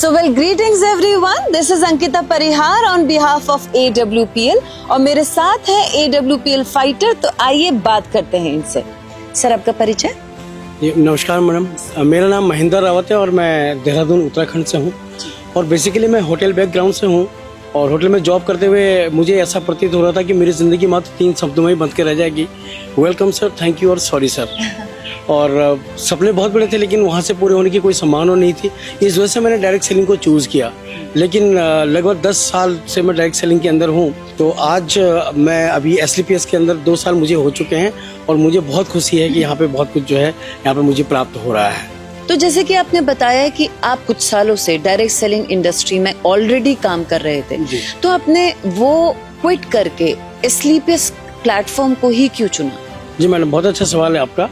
So well, greetings everyone. This is Ankita Parihar on behalf of AWPL और मेरे साथ है AWPL फाइटर। तो आइए बात करते हैं इनसे। सर, आपका परिचय? नमस्कार मैडम, मेरा नाम महेंद्र रावत है और मैं देहरादून उत्तराखंड से हूँ और बेसिकली मैं होटल बैकग्राउंड से हूँ और होटल में जॉब करते हुए मुझे ऐसा प्रतीत हो रहा था कि मेरी ज़िंदगी मात्र 3 शब्दों में ही बंद के रह जाएगी। वेलकम सर, थैंक यू और सॉरी सर। और सपने बहुत बड़े थे लेकिन वहाँ से पूरे होने की कोई संभावना नहीं थी, इस वजह से मैंने डायरेक्ट सेलिंग को चूज़ किया। लेकिन लगभग 10 साल से मैं डायरेक्ट सेलिंग के अंदर हूँ। तो आज मैं अभी SLPS के अंदर 2 साल मुझे हो चुके हैं और मुझे बहुत खुशी है कि यहाँ पे बहुत कुछ जो है यहाँ पे मुझे प्राप्त हो रहा है। तो जैसे कि आपने बताया कि आप कुछ सालों से डायरेक्ट सेलिंग इंडस्ट्री में ऑलरेडी काम कर रहे थे, तो आपने वो क्विट करके SLPS प्लेटफॉर्म को ही क्यों चुना? जी मैडम, बहुत अच्छा सवाल है आपका।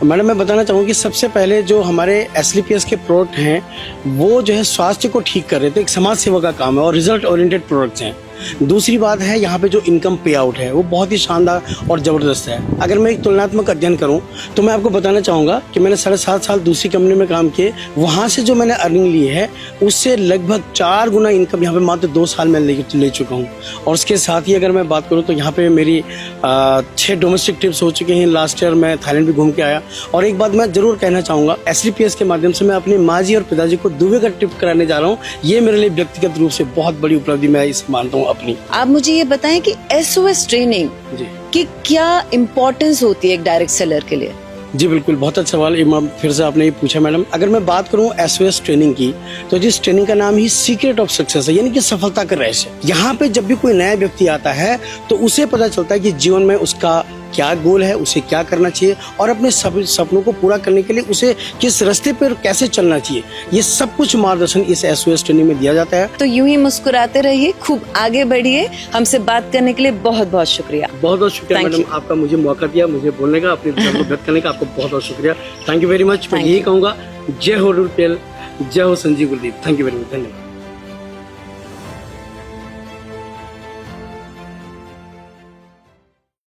मैडम, मैं बताना चाहूँगी कि सबसे पहले जो हमारे SLPS के प्रोडक्ट हैं वो जो है स्वास्थ्य को ठीक कर रहे थे, एक समाज सेवा का काम है और रिजल्ट ओरिएंटेड प्रोडक्ट्स हैं। दूसरी बात है यहाँ पे जो इनकम पे आउट है वो बहुत ही शानदार और ज़बरदस्त है। अगर मैं एक तुलनात्मक अध्ययन करूँ तो मैं आपको बताना चाहूँगा कि मैंने 7.5 साल दूसरी कंपनी में काम किए, वहाँ से जो मैंने अर्निंग ली है उससे लगभग 4 गुना इनकम यहाँ पे मात्र 2 साल में ले चुका हूँ। और उसके साथ ही अगर मैं बात करूँ तो यहाँ पे मेरी 6 डोमेस्टिक ट्रिप्स हो चुके हैं। लास्ट ईयर मैं थाईलैंड भी घूम के आया। और एक बात मैं जरूर कहना चाहूँगा, SLPS के माध्यम से मैं अपनी माँ जी और पिताजी को दुबई का ट्रिप कराने जा रहा हूँ। ये मेरे लिए व्यक्तिगत रूप से बहुत बड़ी उपलब्धि मैं इसे मानता हूँ अपनी। आप मुझे ये बताएं कि SOS ट्रेनिंग की क्या इम्पोर्टेंस होती है एक डायरेक्ट सेलर के लिए? जी बिल्कुल, बहुत अच्छा सवाल फिर से आपने ये पूछा मैडम। अगर मैं बात करूं SOS ट्रेनिंग की तो जिस ट्रेनिंग का नाम ही सीक्रेट ऑफ सक्सेस है, यानी कि सफलता का रहस्य। यहाँ पे जब भी कोई नया व्यक्ति आता है तो उसे पता चलता है कि जीवन में उसका क्या गोल है, उसे क्या करना चाहिए और अपने सपनों को पूरा करने के लिए उसे किस रास्ते पर कैसे चलना चाहिए। ये सब कुछ मार्गदर्शन इस SOS ट्रेनिंग में दिया जाता है। तो यूं ही मुस्कुराते रहिए, खूब आगे बढ़िए। हमसे बात करने के लिए बहुत बहुत शुक्रिया। बहुत बहुत शुक्रिया मैडम, आपका मुझे मौका दिया मुझे बोलने का, अपने विचार को व्यक्त करने का। आपको बहुत बहुत शुक्रिया। Thank you very much. मैं यही कहूँगा, जय हो AWPL, जय हो Sanjeev Gurdeep. Thank you very much, धन्यवाद।